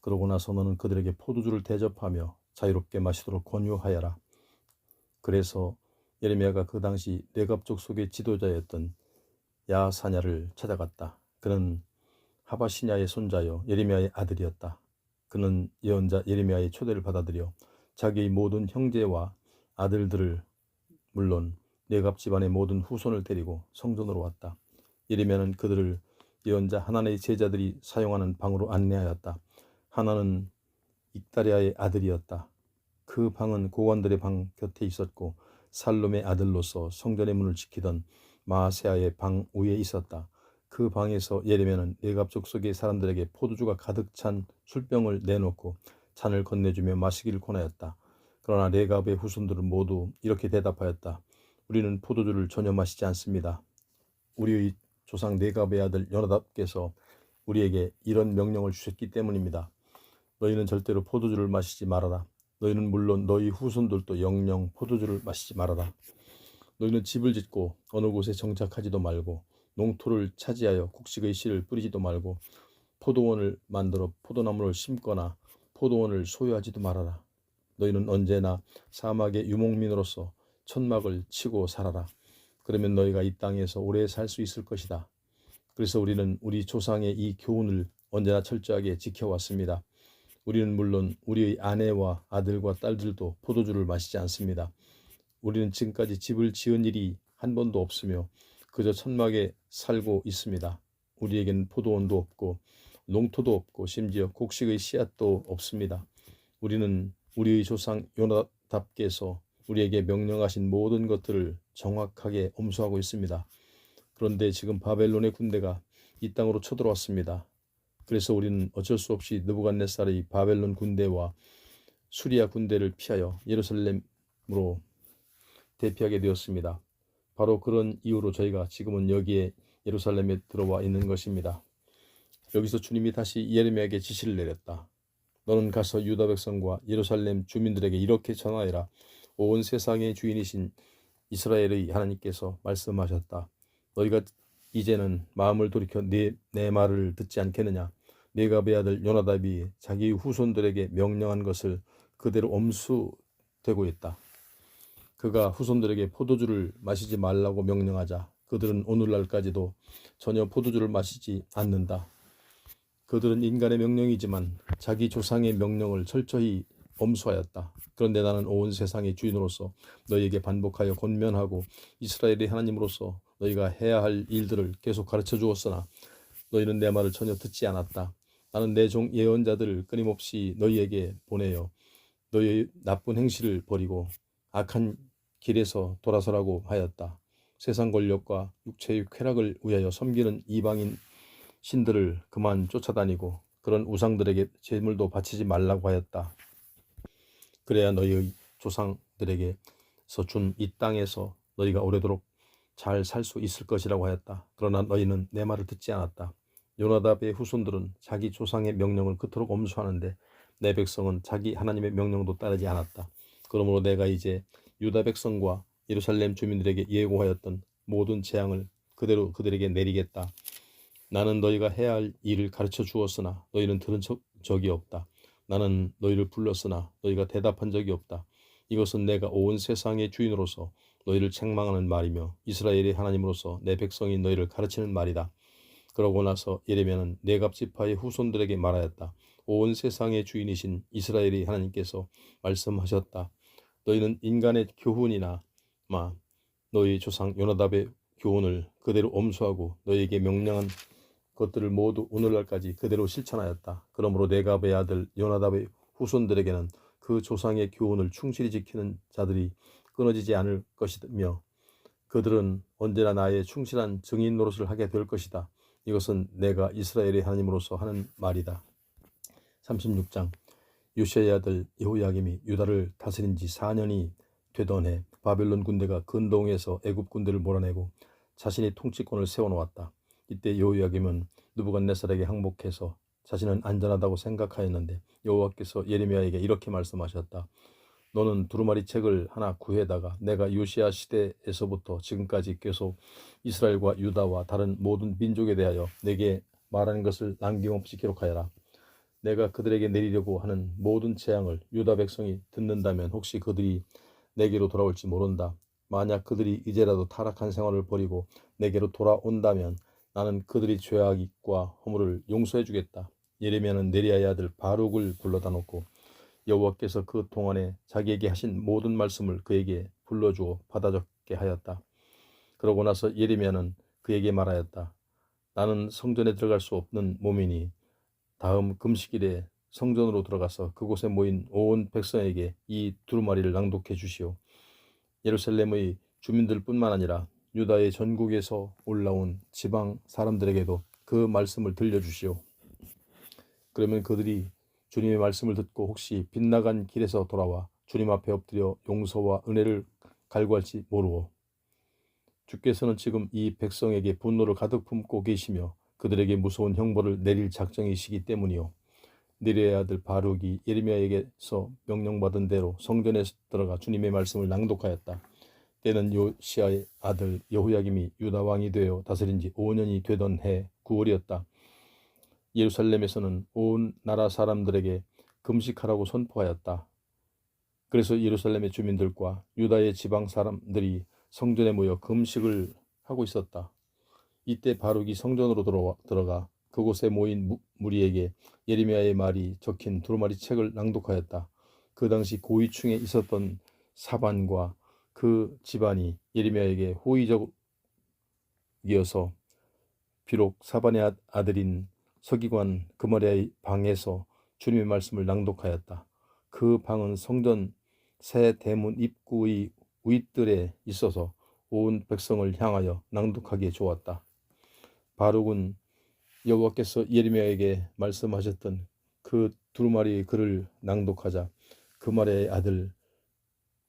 그러고 나서 너는 그들에게 포도주를 대접하며 자유롭게 마시도록 권유하여라. 그래서 예레미야가 그 당시 레갑 족속의 지도자였던 야사냐를 찾아갔다. 그는 하바시냐의 손자여 예레미야의 아들이었다. 그는 예언자 예레미야의 초대를 받아들여 자기의 모든 형제와 아들들을 물론 레갑 집안의 모든 후손을 데리고 성전으로 왔다. 예레미야는 그들을 예언자 하나의 제자들이 사용하는 방으로 안내하였다. 하나는 익다리아의 아들이었다. 그 방은 고관들의 방 곁에 있었고 살롬의 아들로서 성전의 문을 지키던 마아세아의 방 위에 있었다. 그 방에서 예레미야는 레갑 족속의 사람들에게 포도주가 가득 찬 술병을 내놓고 잔을 건네주며 마시기를 권하였다. 그러나 레갑의 후손들은 모두 이렇게 대답하였다. 우리는 포도주를 전혀 마시지 않습니다. 우리의 조상 레갑의 아들 여나답께서 우리에게 이런 명령을 주셨기 때문입니다. 너희는 절대로 포도주를 마시지 말아라. 너희는 물론 너희 후손들도 영영 포도주를 마시지 말아라. 너희는 집을 짓고 어느 곳에 정착하지도 말고 농토를 차지하여 곡식의 씨를 뿌리지도 말고 포도원을 만들어 포도나무를 심거나 포도원을 소유하지도 말아라. 너희는 언제나 사막의 유목민으로서 천막을 치고 살아라. 그러면 너희가 이 땅에서 오래 살 수 있을 것이다. 그래서 우리는 우리 조상의 이 교훈을 언제나 철저하게 지켜왔습니다. 우리는 물론 우리의 아내와 아들과 딸들도 포도주를 마시지 않습니다. 우리는 지금까지 집을 지은 일이 한 번도 없으며 그저 천막에 살고 있습니다. 우리에게는 포도원도 없고 농토도 없고 심지어 곡식의 씨앗도 없습니다. 우리는 우리의 조상 요나답께서 우리에게 명령하신 모든 것들을 정확하게 엄수하고 있습니다. 그런데 지금 바벨론의 군대가 이 땅으로 쳐들어왔습니다. 그래서 우리는 어쩔 수 없이 느부갓네살의 바벨론 군대와 수리아 군대를 피하여 예루살렘으로 대피하게 되었습니다. 바로 그런 이유로 저희가 지금은 여기에 예루살렘에 들어와 있는 것입니다. 여기서 주님이 다시 예레미야에게 지시를 내렸다. 너는 가서 유다 백성과 예루살렘 주민들에게 이렇게 전하여라. 온 세상의 주인이신 이스라엘의 하나님께서 말씀하셨다. 너희가 이제는 마음을 돌이켜 내 말을 듣지 않겠느냐. 레갑의 아들 요나답이 자기 후손들에게 명령한 것을 그대로 엄수되고 있다. 그가 후손들에게 포도주를 마시지 말라고 명령하자 그들은 오늘날까지도 전혀 포도주를 마시지 않는다. 그들은 인간의 명령이지만 자기 조상의 명령을 철저히 엄수하였다. 그런데 나는 온 세상의 주인으로서 너희에게 반복하여 권면하고 이스라엘의 하나님으로서 너희가 해야 할 일들을 계속 가르쳐 주었으나 너희는 내 말을 전혀 듣지 않았다. 나는 내 종 예언자들을 끊임없이 너희에게 보내어 너희의 나쁜 행실을 버리고 악한 길에서 돌아서라고 하였다. 세상 권력과 육체의 쾌락을 위하여 섬기는 이방인 신들을 그만 쫓아다니고 그런 우상들에게 제물도 바치지 말라고 하였다. 그래야 너희의 조상들에게서 준 이 땅에서 너희가 오래도록 잘 살 수 있을 것이라고 하였다. 그러나 너희는 내 말을 듣지 않았다. 요나답의 후손들은 자기 조상의 명령을 그토록 엄수하는데 내 백성은 자기 하나님의 명령도 따르지 않았다. 그러므로 내가 이제 유다 백성과 예루살렘 주민들에게 예고하였던 모든 재앙을 그대로 그들에게 내리겠다. 나는 너희가 해야 할 일을 가르쳐 주었으나 너희는 들은 적이 없다. 나는 너희를 불렀으나 너희가 대답한 적이 없다. 이것은 내가 온 세상의 주인으로서 너희를 책망하는 말이며 이스라엘의 하나님으로서 내 백성인 너희를 가르치는 말이다. 그러고 나서 예레미야는 레갑 지파의 후손들에게 말하였다. 온 세상의 주인이신 이스라엘의 하나님께서 말씀하셨다. 너희는 인간의 교훈이나 너희 조상 요나답의 교훈을 그대로 엄수하고 너희에게 명령한 것들을 모두 오늘날까지 그대로 실천하였다. 그러므로 레갑의 아들 요나답의 후손들에게는 그 조상의 교훈을 충실히 지키는 자들이 끊어지지 않을 것이며 그들은 언제나 나의 충실한 증인 노릇을 하게 될 것이다. 이것은 내가 이스라엘의 하나님으로서 하는 말이다. 36장 요시야의 아들 여호야김이 유다를 다스린 지 4년이 되던 해 바벨론 군대가 근동에서 애굽 군대를 몰아내고 자신이 통치권을 세워놓았다. 이때 여호야김은 느부갓네살에게 항복해서 자신은 안전하다고 생각하였는데 여호와께서 예레미야에게 이렇게 말씀하셨다. 너는 두루마리 책을 하나 구해다가 내가 요시야 시대에서부터 지금까지 계속 이스라엘과 유다와 다른 모든 민족에 대하여 내게 말하는 것을 남김없이 기록하여라. 내가 그들에게 내리려고 하는 모든 재앙을 유다 백성이 듣는다면 혹시 그들이 내게로 돌아올지 모른다. 만약 그들이 이제라도 타락한 생활을 버리고 내게로 돌아온다면 나는 그들이 죄악과 허물을 용서해 주겠다. 예레미야는 네리야의 아들 바룩을 불러다 놓고 여호와께서 그 동안에 자기에게 하신 모든 말씀을 그에게 불러주어 받아 적게 하였다. 그러고 나서 예레미야는 그에게 말하였다. 나는 성전에 들어갈 수 없는 몸이니 다음 금식일에 성전으로 들어가서 그곳에 모인 온 백성에게 이 두루마리를 낭독해 주시오. 예루살렘의 주민들뿐만 아니라 유다의 전국에서 올라온 지방 사람들에게도 그 말씀을 들려주시오. 그러면 그들이 주님의 말씀을 듣고 혹시 빗나간 길에서 돌아와 주님 앞에 엎드려 용서와 은혜를 갈구할지 모르오. 주께서는 지금 이 백성에게 분노를 가득 품고 계시며 그들에게 무서운 형벌을 내릴 작정이시기 때문이요. 느리의 아들 바룩이 예레미야에게서 명령받은 대로 성전에 들어가 주님의 말씀을 낭독하였다. 때는 요시야의 아들 여호야김이 유다 왕이 되어 다스린 지 5년이 되던 해 9월이었다. 예루살렘에서는 온 나라 사람들에게 금식하라고 선포하였다. 그래서 예루살렘의 주민들과 유다의 지방 사람들이 성전에 모여 금식을 하고 있었다. 이때 바룩이 성전으로 들어가 그곳에 모인 무리에게 예레미야의 말이 적힌 두루마리 책을 낭독하였다. 그 당시 고위층에 있었던 사반과 그 집안이 예레미야에게 호의적이어서 비록 사반의 아들인 서기관 그마리아의 방에서 주님의 말씀을 낭독하였다. 그 방은 성전 새 대문 입구의 윗뜰에 있어서 온 백성을 향하여 낭독하기에 좋았다. 바룩은 여호와께서 예레미야에게 말씀하셨던 그 두루마리 글을 낭독하자 그마리아의 아들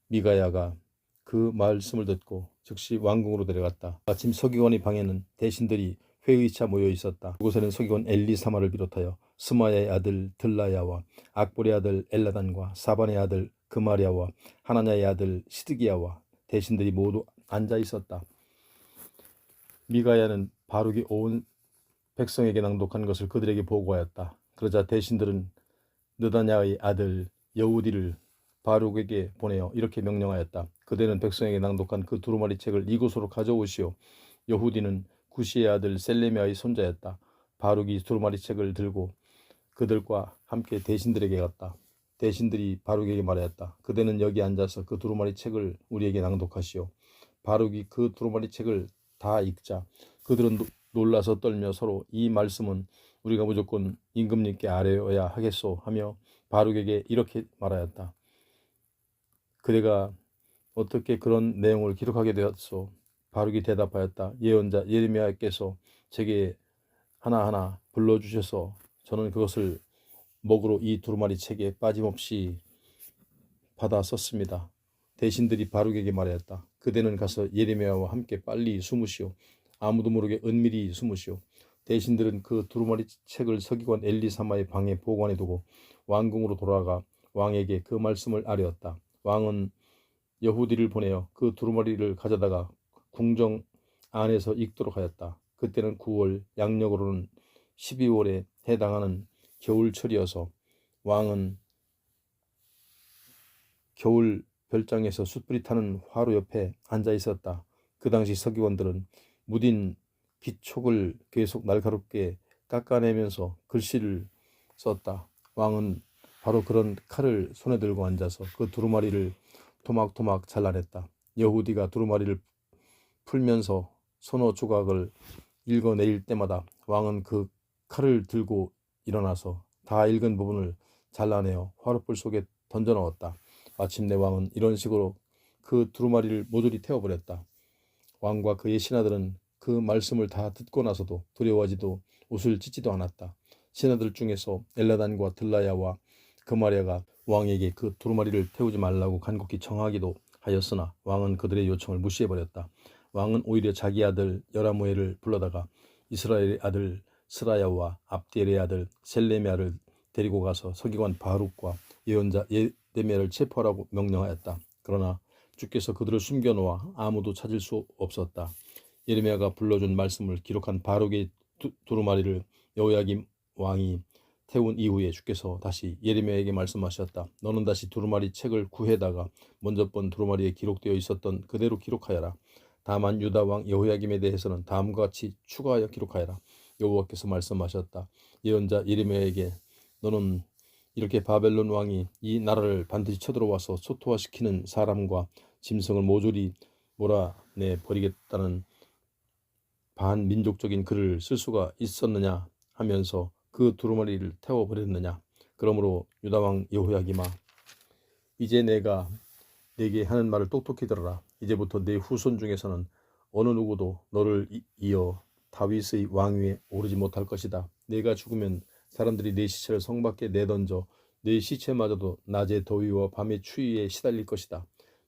미가야가 그 말씀을 듣고 즉시 왕궁으로 데려갔다. 아침 서기관의 방에는 대신들이 회의차 모여 있었다. 그곳에는 서기관 엘리사마를 비롯하여 스마야의 아들 들라야와 악볼의 아들 엘라단과 사반의 아들 그마리아와 하나냐의 아들 시드기야와 대신들이 모두 앉아 있었다. 미가야는 바룩이 온 백성에게 낭독한 것을 그들에게 보고하였다. 그러자 대신들은 느다냐의 아들 여우디를 바룩에게 보내어 이렇게 명령하였다. 그대는 백성에게 낭독한 그 두루마리 책을 이곳으로 가져오시오. 여후디는 구시의 아들 셀레미아의 손자였다. 바룩이 두루마리 책을 들고 그들과 함께 대신들에게 갔다. 대신들이 바룩에게 말하였다. 그대는 여기 앉아서 그 두루마리 책을 우리에게 낭독하시오. 바룩이 그 두루마리 책을 다 읽자 그들은 놀라서 떨며 서로 이 말씀은 우리가 무조건 임금님께 아뢰어야 하겠소 하며 바룩에게 이렇게 말하였다. 그대가 어떻게 그런 내용을 기록하게 되었소? 바룩이 대답하였다. 예언자 예레미야께서 제게 하나하나 불러주셔서 저는 그것을 먹으로 이 두루마리 책에 빠짐없이 받아 썼습니다. 대신들이 바룩에게 말하였다. 그대는 가서 예레미야와 함께 빨리 숨으시오. 아무도 모르게 은밀히 숨으시오. 대신들은 그 두루마리 책을 서기관 엘리사마의 방에 보관해 두고 왕궁으로 돌아가 왕에게 그 말씀을 아뢰었다. 왕은 여후디를 보내어 그 두루마리를 가져다가 궁정 안에서 읽도록 하였다. 그때는 9월, 양력으로는 12월에 해당하는 겨울철이어서 왕은 겨울 별장에서 숯불이 타는 화로 옆에 앉아 있었다. 그 당시 서기관들은 무딘 기촉을 계속 날카롭게 깎아내면서 글씨를 썼다. 왕은 바로 그런 칼을 손에 들고 앉아서 그 두루마리를 토막토막 잘라냈다. 여후디가 두루마리를 풀면서 서너 조각을 읽어내릴 때마다 왕은 그 칼을 들고 일어나서 다 읽은 부분을 잘라내어 화롯불 속에 던져 넣었다. 마침내 왕은 이런 식으로 그 두루마리를 모조리 태워버렸다. 왕과 그의 신하들은 그 말씀을 다 듣고 나서도 두려워하지도 옷을 찢지도 않았다. 신하들 중에서 엘라단과 들라야와 그마랴가 왕에게 그 두루마리를 태우지 말라고 간곡히 청하기도 하였으나 왕은 그들의 요청을 무시해버렸다. 왕은 오히려 자기 아들 여라무엘을 불러다가 이스라엘의 아들 스라야와 압디엘의 아들 셀레미야를 데리고 가서 서기관 바룩과 예언자 예레미야를 체포하라고 명령하였다. 그러나 주께서 그들을 숨겨놓아 아무도 찾을 수 없었다. 예레미야가 불러준 말씀을 기록한 바룩의 두루마리를 여호야김 왕이 태운 이후에 주께서 다시 예레미야에게 말씀하셨다. 너는 다시 두루마리 책을 구해다가 먼저 본 두루마리에 기록되어 있었던 그대로 기록하여라. 다만 유다 왕 여호야김에 대해서는 다음과 같이 추가하여 기록하여라. 여호와께서 말씀하셨다. 예언자 예레미야에게 너는 이렇게 바벨론 왕이 이 나라를 반드시 쳐들어와서 초토화시키는 사람과 짐승을 모조리 몰아내 버리겠다는 반민족적인 글을 쓸 수가 있었느냐 하면서 그 두루마리를 태워버렸느냐. 그러므로 유다왕 여호야김아, 이제 내가 네게 하는 말을 똑똑히 들어라. 이제부터 네 후손 중에서는 어느 누구도 너를 이어 다윗의 왕위에 오르지 못할 것이다. 네가 죽으면 사람들이 네 시체를 성 밖에 내던져 네 시체마저도 낮의 더위와 밤의 추위에 시달릴 것이다.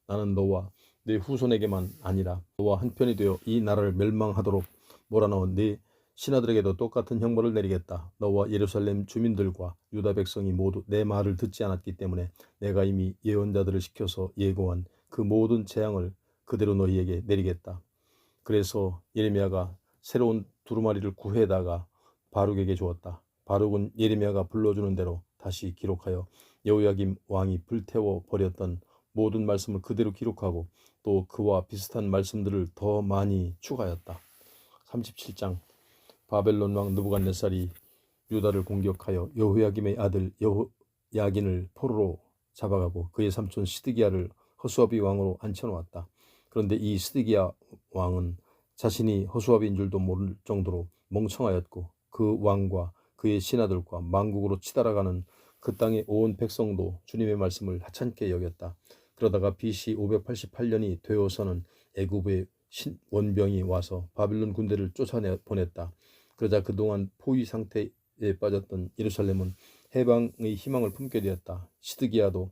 나는 너와 네 후손에게만 아니라 너와 한편이 되어 이 나라를 멸망하도록 몰아넣은 네 신하들에게도 똑같은 형벌을 내리겠다. 너와 예루살렘 주민들과 유다 백성이 모두 내 말을 듣지 않았기 때문에 내가 이미 예언자들을 시켜서 예고한 그 모든 재앙을 그대로 너희에게 내리겠다. 그래서 예레미야가 새로운 두루마리를 구해다가 바룩에게 주었다. 바룩은 예레미야가 불러주는 대로 다시 기록하여 여호야김 왕이 불태워 버렸던 모든 말씀을 그대로 기록하고 또 그와 비슷한 말씀들을 더 많이 추가하였다. 37장. 바벨론 왕 느부갓네살이 유다를 공격하여 여호야김의 아들 여호야긴을 포로로 잡아가고 그의 삼촌 시드기야를 허수아비 왕으로 앉혀놓았다. 그런데 이 시드기야 왕은 자신이 허수아비인 줄도 모를 정도로 멍청하였고 그 왕과 그의 신하들과 만국으로 치달아가는 그 땅의 온 백성도 주님의 말씀을 하찮게 여겼다. 그러다가 BC 588년이 되어서는 애굽의 원병이 와서 바빌론 군대를 쫓아내 보냈다. 그러자 그동안 포위 상태에 빠졌던 예루살렘은 해방의 희망을 품게 되었다. 시드기야도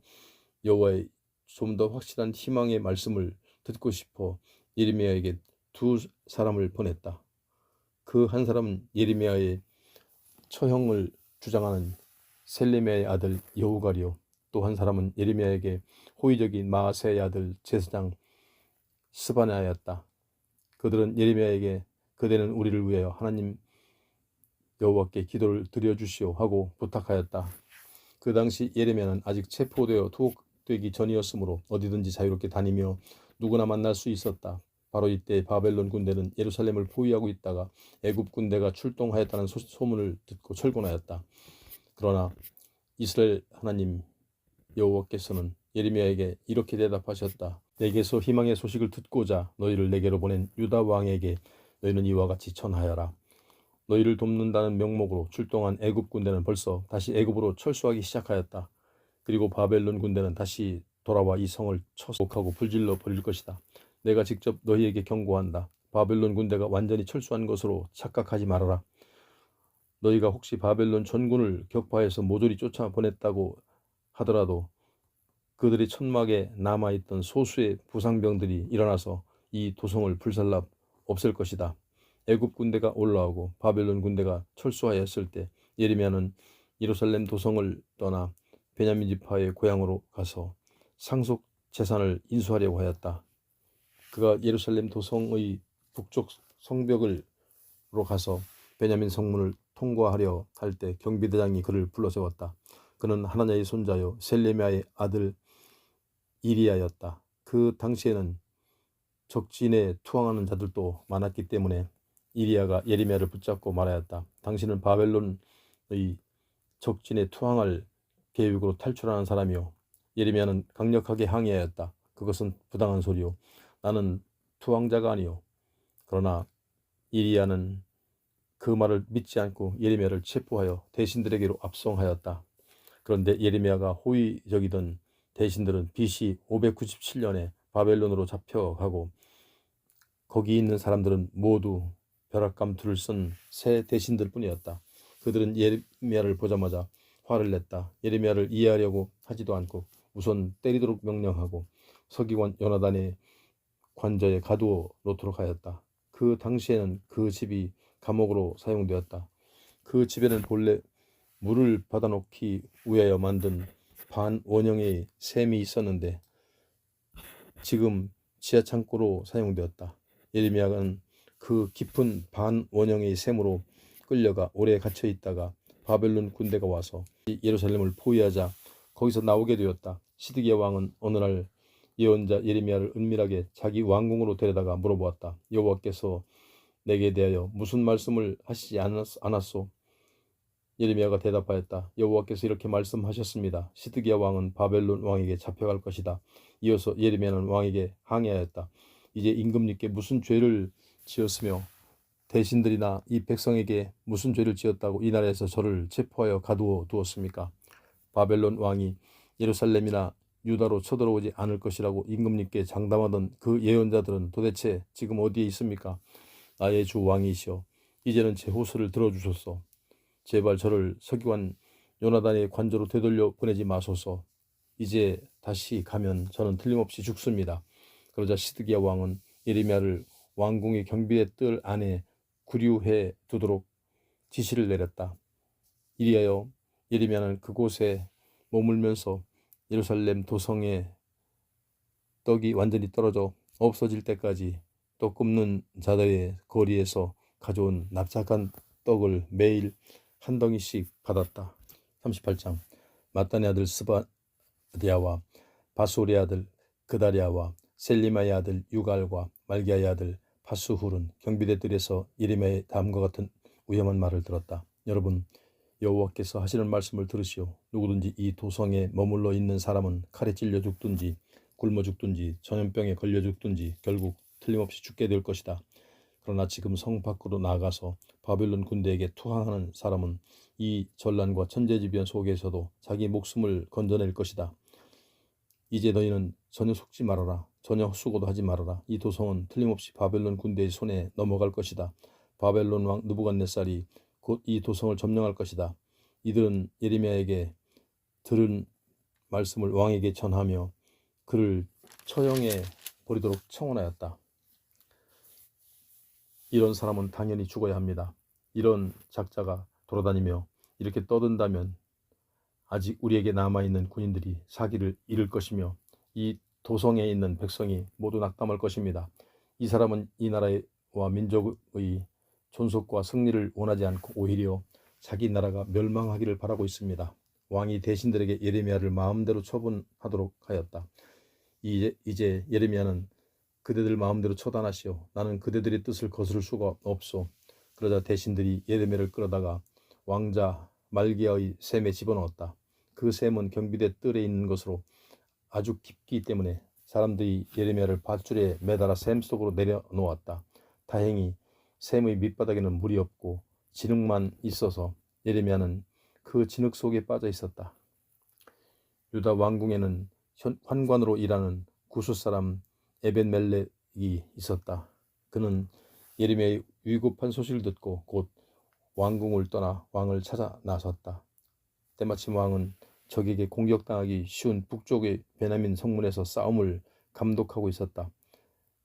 여호와의 좀 더 확실한 희망의 말씀을 듣고 싶어 예레미야에게 두 사람을 보냈다. 그 한 사람은 예레미야의 처형을 주장하는 셀레미야의 아들 여후갈이요, 또 한 사람은 예레미야에게 호의적인 마아세의 아들 제사장 스바냐였다. 그들은 예레미야에게 그대는 우리를 위하여 하나님 여호와께 기도를 드려주시오 하고 부탁하였다. 그 당시 예레미야는 아직 체포되어 투옥되기 전이었으므로 어디든지 자유롭게 다니며 누구나 만날 수 있었다. 바로 이때 바벨론 군대는 예루살렘을 포위하고 있다가 애굽 군대가 출동하였다는 소문을 듣고 철군하였다. 그러나 이스라엘 하나님 여호와께서는 예레미야에게 이렇게 대답하셨다. 내게서 희망의 소식을 듣고자 너희를 내게로 보낸 유다 왕에게 너희는 이와 같이 전하여라. 너희를 돕는다는 명목으로 출동한 애굽 군대는 벌써 다시 애굽으로 철수하기 시작하였다. 그리고 바벨론 군대는 다시 돌아와 이 성을 쳐속하고 불질러 버릴 것이다. 내가 직접 너희에게 경고한다. 바벨론 군대가 완전히 철수한 것으로 착각하지 말아라. 너희가 혹시 바벨론 전군을 격파해서 모조리 쫓아보냈다고 하더라도 그들의 천막에 남아있던 소수의 부상병들이 일어나서 이 도성을 불살라 없앨 것이다. 애굽 군대가 올라오고 바벨론 군대가 철수하였을 때 예레미야는 예루살렘 도성을 떠나 베냐민 지파의 고향으로 가서 상속 재산을 인수하려고 하였다. 그가 예루살렘 도성의 북쪽 성벽으로 가서 베냐민 성문을 통과하려 할 때 경비대장이 그를 불러세웠다. 그는 하나냐의 손자요 셀레미야의 아들 이리야였다. 그 당시에는 적진에 투항하는 자들도 많았기 때문에 이리야가 예레미야를 붙잡고 말하였다. 당신은 바벨론의 적진에 투항할 계획으로 탈출하는 사람이요. 예레미야는 강력하게 항의하였다. 그것은 부당한 소리요. 나는 투항자가 아니요. 그러나 이리야는 그 말을 믿지 않고 예레미야를 체포하여 대신들에게로 압송하였다. 그런데 예레미야가 호의적이던 대신들은 BC 597년에 바벨론으로 잡혀가고 거기 있는 사람들은 모두 벼락감투를 쓴 새 대신들 뿐이었다. 그들은 예레미야를 보자마자 화를 냈다. 예레미야를 이해하려고 하지도 않고 우선 때리도록 명령하고 서기관 요나단의 관저에 가두어 놓도록 하였다. 그 당시에는 그 집이 감옥으로 사용되었다. 그 집에는 본래 물을 받아놓기 위하여 만든 반원형의 샘이 있었는데 지금 지하 창고로 사용되었다. 예레미야는 그 깊은 반원형의 샘으로 끌려가 오래 갇혀 있다가 바벨론 군대가 와서 예루살렘을 포위하자 거기서 나오게 되었다. 시드기야 왕은 어느 날 예언자 예레미야를 은밀하게 자기 왕궁으로 데려다가 물어보았다. 여호와께서 내게 대하여 무슨 말씀을 하시지 않았소? 예레미야가 대답하였다. 여호와께서 이렇게 말씀하셨습니다. 시드기야 왕은 바벨론 왕에게 잡혀갈 것이다. 이어서 예레미야는 왕에게 항의하였다. 이제 임금님께 무슨 죄를 지었으며 대신들이나 이 백성에게 무슨 죄를 지었다고 이 나라에서 저를 체포하여 가두어 두었습니까? 바벨론 왕이 예루살렘이나 유다로 쳐들어오지 않을 것이라고 임금님께 장담하던 그 예언자들은 도대체 지금 어디에 있습니까? 나의 주 왕이시여, 이제는 제 호소를 들어주소서. 제발 저를 서기관 요나단의 관저로 되돌려 보내지 마소서. 이제 다시 가면 저는 틀림없이 죽습니다. 그러자 시드기야 왕은 예레미야를 왕궁의 경비의 뜰 안에 구류해 두도록 지시를 내렸다. 이리하여 예레미야는 그곳에 머물면서 예루살렘 도성의 떡이 완전히 떨어져 없어질 때까지 떡 굽는 자들의 거리에서 가져온 납작한 떡을 매일 한 덩이씩 받았다. 38장 마따네 아들 스바디아와 바소리의 아들 그다리아와 셀리마의 아들 유갈과 말기야의 아들 파수훌은 경비대 뜰에서 예레미야의 다음과 같은 위험한 말을 들었다. 여러분, 여호와께서 하시는 말씀을 들으시오. 누구든지 이 도성에 머물러 있는 사람은 칼에 찔려 죽든지 굶어 죽든지 전염병에 걸려 죽든지 결국 틀림없이 죽게 될 것이다. 그러나 지금 성 밖으로 나가서 바벨론 군대에게 투항하는 사람은 이 전란과 천재지변 속에서도 자기 목숨을 건져낼 것이다. 이제 너희는 전혀 속지 말아라. 전혀 헛수고도 하지 말아라. 이 도성은 틀림없이 바벨론 군대의 손에 넘어갈 것이다. 바벨론 왕 느부갓네살이 곧 이 도성을 점령할 것이다. 이들은 예레미야에게 들은 말씀을 왕에게 전하며 그를 처형해 버리도록 청원하였다. 이런 사람은 당연히 죽어야 합니다. 이런 작자가 돌아다니며 이렇게 떠든다면 아직 우리에게 남아있는 군인들이 사기를 잃을 것이며 이 도성에 있는 백성이 모두 낙담할 것입니다. 이 사람은 이 나라와 민족의 존속과 승리를 원하지 않고 오히려 자기 나라가 멸망하기를 바라고 있습니다. 왕이 대신들에게 예레미야를 마음대로 처분하도록 하였다. 이제 예레미야는 그대들 마음대로 처단하시오. 나는 그대들의 뜻을 거스를 수가 없소. 그러자 대신들이 예레미야를 끌어다가 왕자 말기야의 샘에 집어넣었다. 그 샘은 경비대 뜰에 있는 것으로 아주 깊기 때문에 사람들이 예레미야를 밧줄에 매달아 샘 속으로 내려놓았다. 다행히 샘의 밑바닥에는 물이 없고 진흙만 있어서 예레미야는 그 진흙 속에 빠져 있었다. 유다 왕궁에는 환관으로 일하는 구스 사람 에벤멜렉이 있었다. 그는 예레미야의 위급한 소식을 듣고 곧 왕궁을 떠나 왕을 찾아 나섰다. 때마침 왕은 적에게 공격당하기 쉬운 북쪽의 베냐민 성문에서 싸움을 감독하고 있었다.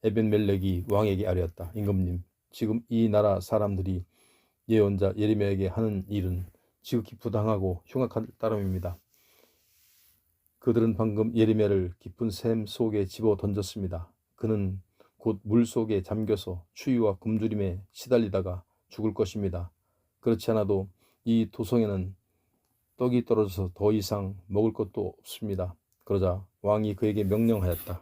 에벤멜렉이 왕에게 아뢰었다. 임금님, 지금 이 나라 사람들이 예언자 예레미야에게 하는 일은 지극히 부당하고 흉악한 따름입니다. 그들은 방금 예레미야를 깊은 샘 속에 집어 던졌습니다. 그는 곧 물 속에 잠겨서 추위와 굶주림에 시달리다가 죽을 것입니다. 그렇지 않아도 이 도성에는 떡이 떨어져서 더 이상 먹을 것도 없습니다. 그러자 왕이 그에게 명령하였다.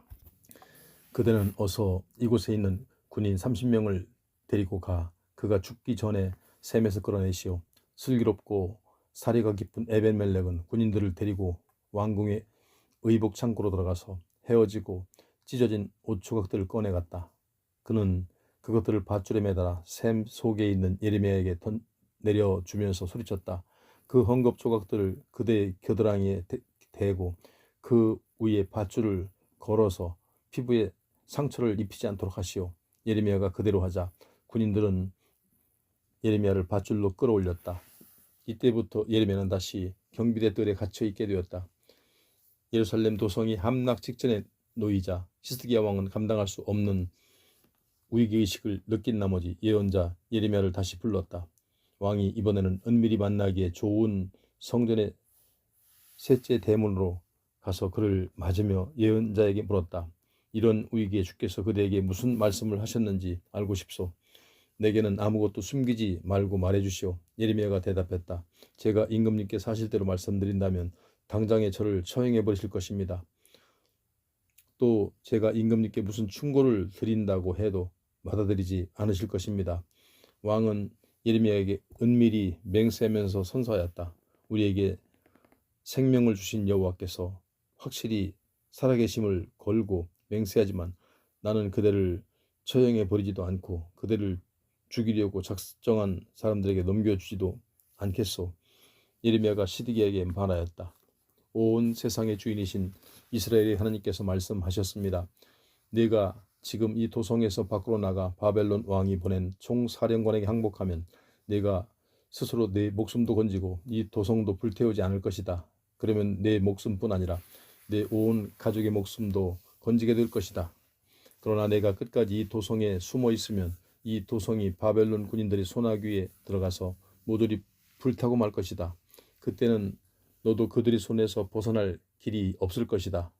그대는 어서 이곳에 있는 군인 30명을 데리고 가 그가 죽기 전에 샘에서 끌어내시오. 슬기롭고 사리가 깊은 에벤멜렉은 군인들을 데리고 왕궁의 의복 창고로 들어가서 헤어지고 찢어진 옷 조각들을 꺼내갔다. 그는 그것들을 밧줄에 매달아 샘 속에 있는 예레미야에게 내려주면서 소리쳤다. 그 헝겊 조각들을 그대의 겨드랑이에 대고 그 위에 밧줄을 걸어서 피부에 상처를 입히지 않도록 하시오. 예레미야가 그대로 하자 군인들은 예레미야를 밧줄로 끌어올렸다. 이때부터 예레미야는 다시 경비대 뜰에 갇혀 있게 되었다. 예루살렘 도성이 함락 직전에 놓이자 히스기야 왕은 감당할 수 없는 위기의식을 느낀 나머지 예언자 예레미야를 다시 불렀다. 왕이 이번에는 은밀히 만나기에 좋은 성전의 셋째 대문으로 가서 그를 맞으며 예언자에게 물었다. 이런 위기에 주께서 그대에게 무슨 말씀을 하셨는지 알고 싶소. 내게는 아무것도 숨기지 말고 말해주시오. 예레미야가 대답했다. 제가 임금님께 사실대로 말씀드린다면 당장에 저를 처형해 버리실 것입니다. 또 제가 임금님께 무슨 충고를 드린다고 해도 받아들이지 않으실 것입니다. 왕은 예레미야에게 은밀히 맹세하면서 선서하였다. 우리에게 생명을 주신 여호와께서 확실히 살아계심을 걸고 맹세하지만 나는 그대를 처형해 버리지도 않고 그대를 죽이려고 작정한 사람들에게 넘겨주지도 않겠소. 예레미야가 시드기야에게 말하였다. 온 세상의 주인이신 이스라엘의 하나님께서 말씀하셨습니다. 네가 지금 이 도성에서 밖으로 나가 바벨론 왕이 보낸 총사령관에게 항복하면 네가 스스로 네 목숨도 건지고 이 도성도 불태우지 않을 것이다. 그러면 내 목숨뿐 아니라 내 온 가족의 목숨도 건지게 될 것이다. 그러나 내가 끝까지 이 도성에 숨어 있으면 이 도성이 바벨론 군인들의 소나귀에 들어가서 모조리 불타고 말 것이다. 그때는 너도 그들의 손에서 벗어날 길이 없을 것이다.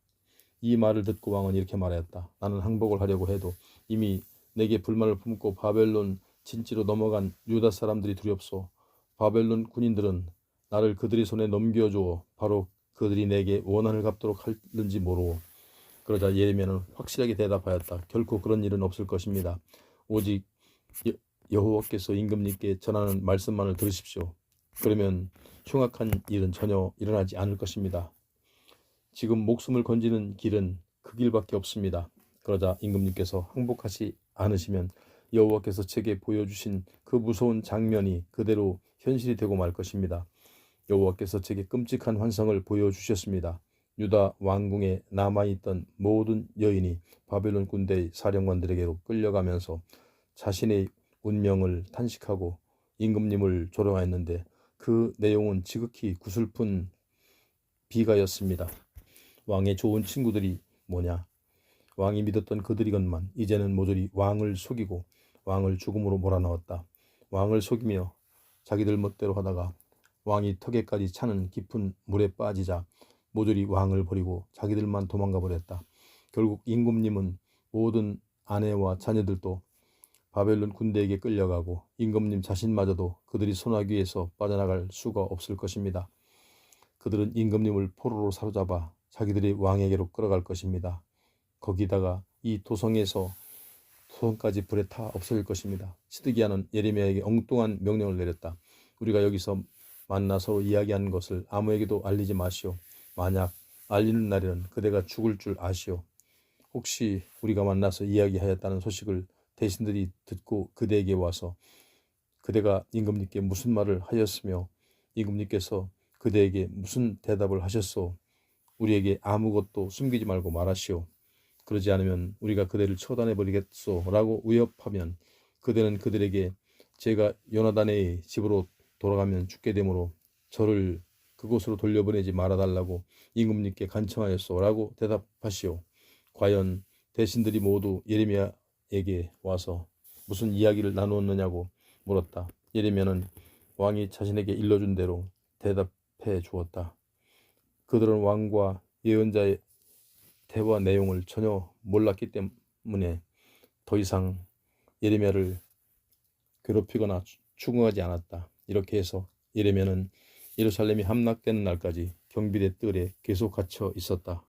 이 말을 듣고 왕은 이렇게 말하였다. 나는 항복을 하려고 해도 이미 내게 불만을 품고 바벨론 진지로 넘어간 유다 사람들이 두렵소. 바벨론 군인들은 나를 그들의 손에 넘겨주어 바로 그들이 내게 원한을 갚도록 할는지 모르오. 그러자 예레미야는 확실하게 대답하였다. 결코 그런 일은 없을 것입니다. 오직 여호와께서 임금님께 전하는 말씀만을 들으십시오. 그러면 흉악한 일은 전혀 일어나지 않을 것입니다. 지금 목숨을 건지는 길은 그 길밖에 없습니다. 그러자 임금님께서 항복하지 않으시면 여호와께서 제게 보여주신 그 무서운 장면이 그대로 현실이 되고 말 것입니다. 여호와께서 제게 끔찍한 환상을 보여주셨습니다. 유다 왕궁에 남아있던 모든 여인이 바벨론 군대의 사령관들에게로 끌려가면서 자신의 운명을 탄식하고 임금님을 조롱하였는데 그 내용은 지극히 구슬픈 비가였습니다. 왕의 좋은 친구들이 뭐냐? 왕이 믿었던 그들이건만 이제는 모조리 왕을 속이고 왕을 죽음으로 몰아넣었다. 왕을 속이며 자기들 멋대로 하다가 왕이 턱에까지 차는 깊은 물에 빠지자 모조리 왕을 버리고 자기들만 도망가 버렸다. 결국 임금님은 모든 아내와 자녀들도 바벨론 군대에게 끌려가고 임금님 자신마저도 그들이 소나귀에서 빠져나갈 수가 없을 것입니다. 그들은 임금님을 포로로 사로잡아 자기들의 왕에게로 끌어갈 것입니다. 거기다가 이 도성까지 불에 타 없어질 것입니다. 시드기야는 예레미야에게 엉뚱한 명령을 내렸다. 우리가 여기서 만나 서로 이야기하는 것을 아무에게도 알리지 마시오. 만약 알리는 날에는 그대가 죽을 줄 아시오. 혹시 우리가 만나서 이야기하였다는 소식을 대신들이 듣고 그대에게 와서 그대가 임금님께 무슨 말을 하였으며 임금님께서 그대에게 무슨 대답을 하셨소. 우리에게 아무것도 숨기지 말고 말하시오. 그러지 않으면 우리가 그대를 처단해버리겠소 라고 위협하면 그대는 그들에게 제가 요나단의 집으로 돌아가면 죽게 되므로 저를 그곳으로 돌려보내지 말아달라고 임금님께 간청하였소 라고 대답하시오. 과연 대신들이 모두 예레미야에게 와서 무슨 이야기를 나누었느냐고 물었다. 예레미야는 왕이 자신에게 일러준 대로 대답해 주었다. 그들은 왕과 예언자의 대화 내용을 전혀 몰랐기 때문에 더 이상 예레미야를 괴롭히거나 추궁하지 않았다. 이렇게 해서 예레미야는 예루살렘이 함락되는 날까지 경비대 뜰에 계속 갇혀 있었다.